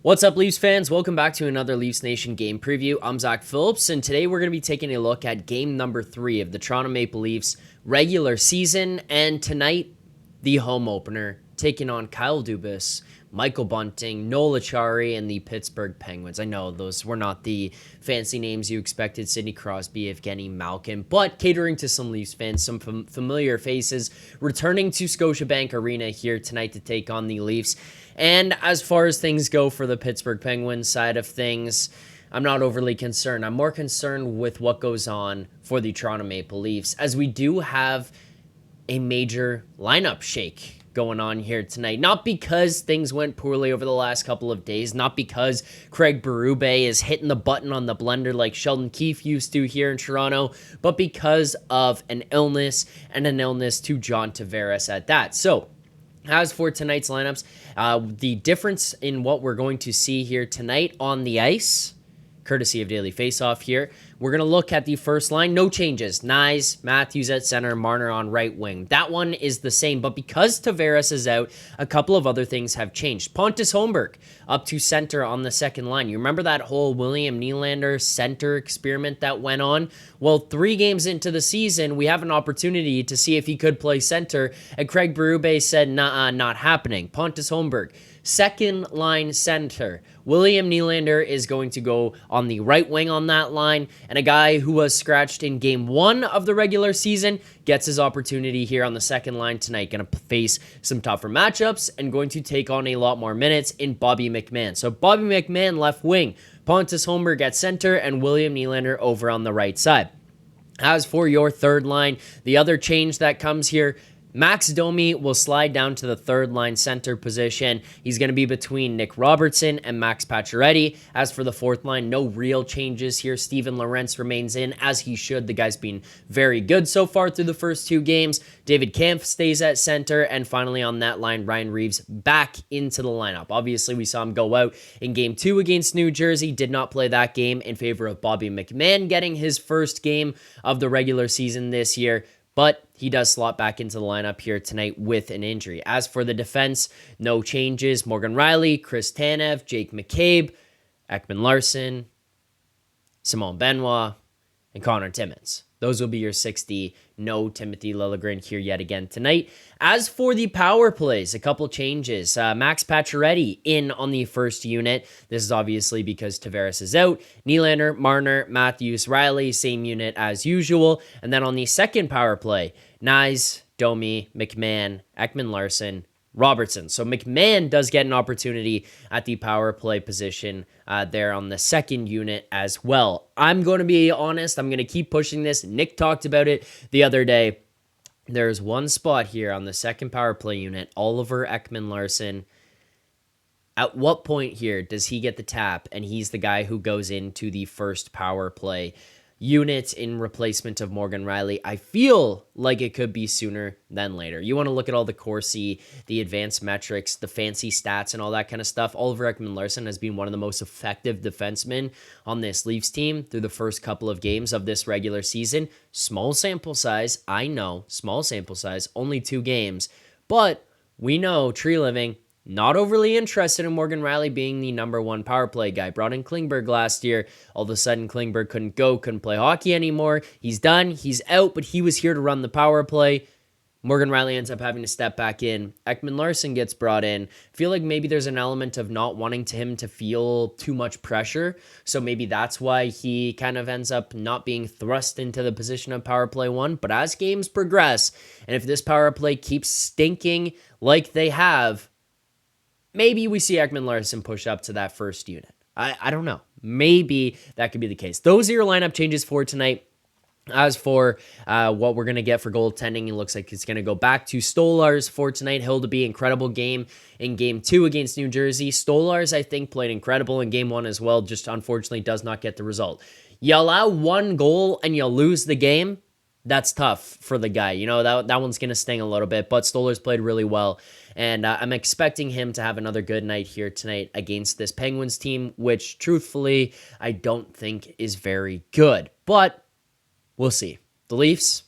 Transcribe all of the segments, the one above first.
What's up, Leafs fans? Welcome back to another Leafs Nation game preview. I'm Zack Phillips, and today we're going to be taking a look at game number 3 of the Toronto Maple Leafs regular season, and tonight, the home opener, taking on Kyle Dubas, Michael Bunting, Noel Acciari, and the Pittsburgh Penguins. I know those were not the fancy names you expected, Sidney Crosby, Evgeny Malkin, but catering to some Leafs fans, some familiar faces, returning to Scotiabank Arena here tonight to take on the Leafs. And as far as things go for the Pittsburgh Penguins side of things, I'm not overly concerned. I'm more concerned with what goes on for the Toronto Maple Leafs, as we do have a major lineup shake going on here tonight. Not because things went poorly over the last couple of days, not because Craig Berube is hitting the button on the blender like Sheldon Keefe used to here in Toronto, but because of an illness, and an illness to John Tavares at that. So, as for tonight's lineups, the difference in what we're going to see here tonight on the ice, courtesy of Daily Faceoff here, we're going to look at the first line. No changes. Nyes, Matthews at center, Marner on right wing. That one is the same, but because Tavares is out, a couple of other things have changed. Pontus Holmberg up to center on the second line. You remember that whole William Nylander center experiment that went on? Well, 3 games into the season, we have an opportunity to see if he could play center, and Craig Berube said, nah, not happening. Pontus Holmberg, second line center. William Nylander is going to go on the right wing on that line, and a guy who was scratched in game 1 of the regular season gets his opportunity here on the second line tonight. Going to face some tougher matchups and going to take on a lot more minutes in Bobby McMann. So Bobby McMann left wing, Pontus Holmberg at center, and William Nylander over on the right side. As for your third line, the other change that comes here, Max Domi will slide down to the third line center position. He's going to be between Nick Robertson and Max Pacioretty. As for the fourth line, no real changes here. Steven Lorentz remains in, as he should. The guy's been very good so far through the first 2 games. David Kampf stays at center. And finally on that line, Ryan Reeves back into the lineup. Obviously, we saw him go out in game 2 against New Jersey. Did not play that game in favor of Bobby McMann getting his first game of the regular season this year. But he does slot back into the lineup here tonight with an injury. As for the defense, no changes. Morgan Rielly, Chris Tanev, Jake McCabe, Ekman Larsson, Simone Benoit, and Connor Timmins. Those will be your 60. No Timothy Liljegren here yet again tonight. As for the power plays, a couple changes. Max Pacioretty in on the first unit. This is obviously because Tavares is out. Nylander, Marner, Matthews, Rielly, same unit as usual. And then on the second power play, Nyes, Domi, McMann, Ekman Larsson, Robertson. So McMann does get an opportunity at the power play position there on the second unit as well. I'm going to be honest. I'm going to keep pushing this. Nick talked about it the other day. There's one spot here on the second power play unit, Oliver Ekman Larsson. At what point here does he get the tap and he's the guy who goes into the first power play unit in replacement of Morgan Rielly? I feel like it could be sooner than later. You want to look at all the Corsi, the advanced metrics, the fancy stats, and all that kind of stuff. Oliver Ekman Larsson has been one of the most effective defensemen on this Leafs team through the first couple of games of this regular season. Small sample size, I know, small sample size, only 2 games, but we know Tree Living not overly interested in Morgan Rielly being the number 1 power play guy. Brought in Klingberg last year. All of a sudden, Klingberg couldn't play hockey anymore. He's done. He's out, but he was here to run the power play. Morgan Rielly ends up having to step back in. Ekman Larsson gets brought in. I feel like maybe there's an element of not wanting him to feel too much pressure. So maybe that's why he kind of ends up not being thrust into the position of power play 1. But as games progress, and if this power play keeps stinking like they have, maybe we see Ekman Larsson push up to that first unit. I don't know. Maybe that could be the case. Those are your lineup changes for tonight. As for what we're going to get for goaltending, it looks like it's going to go back to Stolarz for tonight. Hildeby, incredible game in game 2 against New Jersey. Stolarz, I think, played incredible in game 1 as well, just unfortunately does not get the result. You allow 1 goal and you lose the game, that's tough for the guy. You know, that one's going to sting a little bit, but Stolarz played really well. And I'm expecting him to have another good night here tonight against this Penguins team, which truthfully, I don't think is very good. But we'll see. The Leafs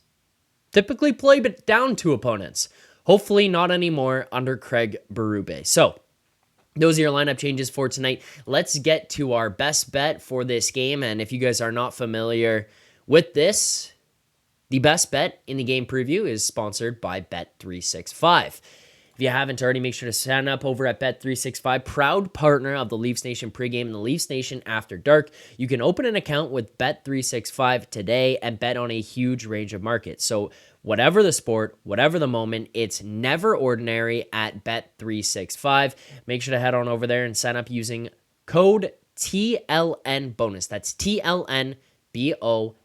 typically play down to opponents. Hopefully not anymore under Craig Berube. So those are your lineup changes for tonight. Let's get to our best bet for this game. And if you guys are not familiar with this, the best bet in the game preview is sponsored by Bet365. If you haven't already, make sure to sign up over at Bet365, proud partner of the Leafs Nation pregame and the Leafs Nation After Dark. You can open an account with Bet365 today and bet on a huge range of markets. So whatever the sport, whatever the moment, it's never ordinary at Bet365. Make sure to head on over there and sign up using code TLN bonus. That's TLNBONUS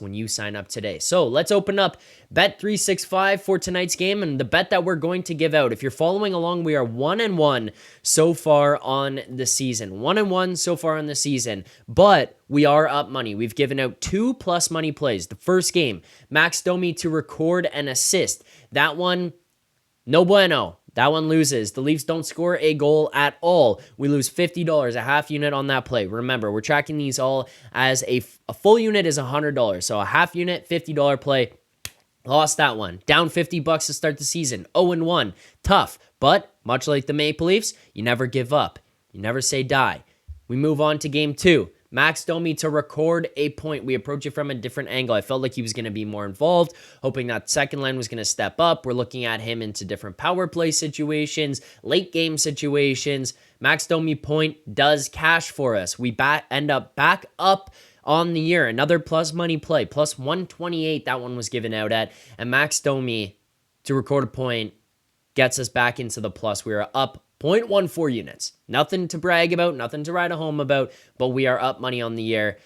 when you sign up today. So let's open up Bet365 for tonight's game and the bet that we're going to give out. If you're following along, we are 1-1 so far on the season. 1-1 so far on the season, but we are up money. We've given out 2+ money plays. The first game, Max Domi to record an assist. That one, no bueno. That one loses. The Leafs don't score a goal at all. We lose $50, a half unit on that play. Remember, we're tracking these all as a full unit is $100. So a half unit, $50 play. Lost that one. Down $50 to start the season. 0-1. Tough. But much like the Maple Leafs, you never give up. You never say die. We move on to game 2. Max Domi to record a point. We approach it from a different angle. I felt like he was going to be more involved, hoping that second line was going to step up. We're looking at him into different power play situations, late game situations. Max Domi point does cash for us. We end up back up on the year. Another plus money play, plus 128. That one was given out at. And Max Domi to record a point gets us back into the plus. We are up 0.14 units. Nothing to brag about, nothing to write home about, but we are up money on the year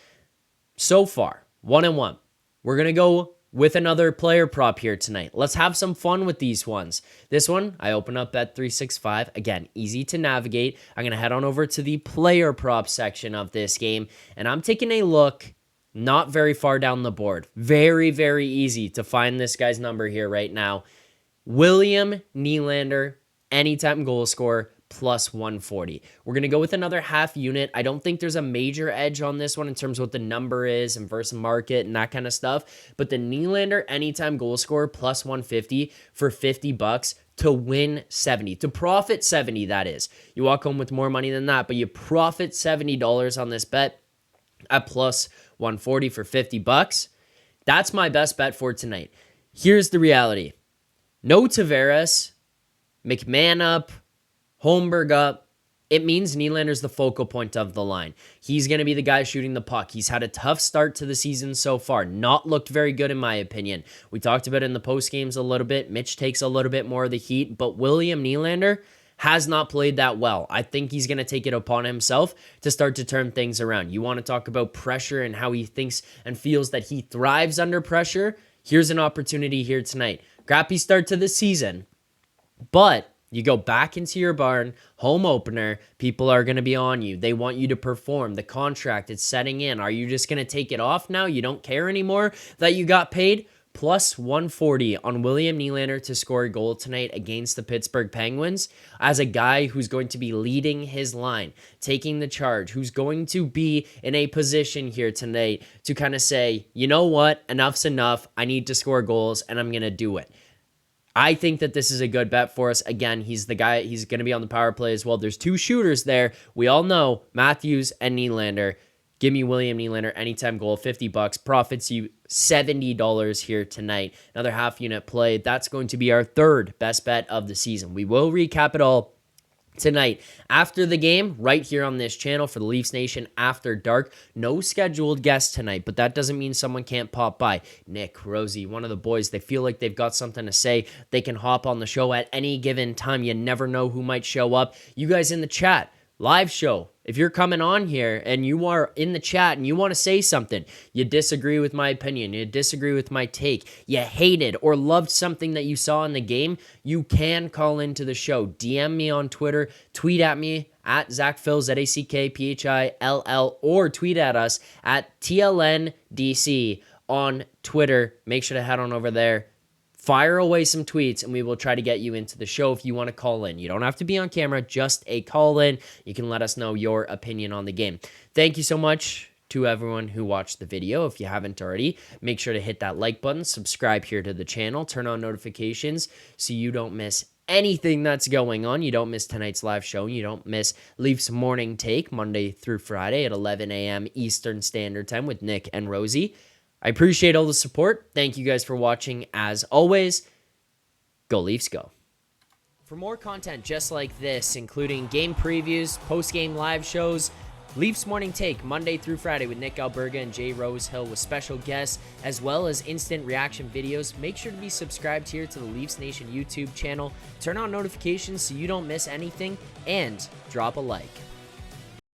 so far. 1-1. We're going to go with another player prop here tonight. Let's have some fun with these ones. This one, I open up Bet365. Again, easy to navigate. I'm going to head on over to the player prop section of this game, and I'm taking a look not very far down the board. Very, very easy to find this guy's number here right now. William Nylander, anytime goal scorer, plus 140. We're going to go with another half unit. I don't think there's a major edge on this one in terms of what the number is and versus market and that kind of stuff. But the Nylander anytime goal scorer plus 150 for $50 to win 70, to profit 70, that is. You walk home with more money than that, but you profit $70 on this bet at plus 140 for $50. That's my best bet for tonight. Here's the reality. No Tavares, McMahon up, Holmberg up. It means Nylander's the focal point of the line. He's going to be the guy shooting the puck. He's had a tough start to the season so far. Not looked very good in my opinion. We talked about it in the post games a little bit. Mitch takes a little bit more of the heat, but William Nylander has not played that well. I think he's going to take it upon himself to start to turn things around. You want to talk about pressure and how he thinks and feels that he thrives under pressure? Here's an opportunity here tonight. Crappy start to the season, but you go back into your barn, home opener, people are going to be on you. They want you to perform. The contract is setting in. Are you just going to take it off now? You don't care anymore that you got paid? Plus 140 on William Nylander to score a goal tonight against the Pittsburgh Penguins as a guy who's going to be leading his line, taking the charge, who's going to be in a position here tonight to kind of say, you know what, enough's enough. I need to score goals and I'm going to do it. I think that this is a good bet for us. Again, he's the guy, he's going to be on the power play as well. There's two shooters there. We all know Matthews and Nylander. Give me William Nylander, anytime goal, $50. Profits you $70 here tonight. Another half unit play. That's going to be our third best bet of the season. We will recap it all tonight after the game right here on this channel for the Leafs Nation After Dark. No scheduled guests tonight, but that doesn't mean someone can't pop by. Nick, Rosie, one of the boys, they feel like they've got something to say. They can hop on the show at any given time. You never know who might show up. You guys in the chat, live show. If you're coming on here and you are in the chat and you want to say something, you disagree with my opinion, you disagree with my take, you hated or loved something that you saw in the game, you can call into the show. DM me on Twitter, tweet at me at Zack Phillips, ZackPhill, or tweet at us at TLNDC on Twitter. Make sure to head on over there. Fire away some tweets and we will try to get you into the show if you want to call in. You don't have to be on camera, just a call in. You can let us know your opinion on the game. Thank you so much to everyone who watched the video. If you haven't already, make sure to hit that like button, subscribe here to the channel, turn on notifications so you don't miss anything that's going on. You don't miss tonight's live show. You don't miss Leafs Morning Take Monday through Friday at 11 a.m. Eastern Standard Time with Nick and Rosie. I appreciate all the support. Thank you guys for watching. As always, go Leafs, go. For more content just like this, including game previews, post-game live shows, Leafs Morning Take Monday through Friday with Nick Alberga and Jay Rosehill with special guests, as well as instant reaction videos, make sure to be subscribed here to the Leafs Nation YouTube channel. Turn on notifications so you don't miss anything, and drop a like.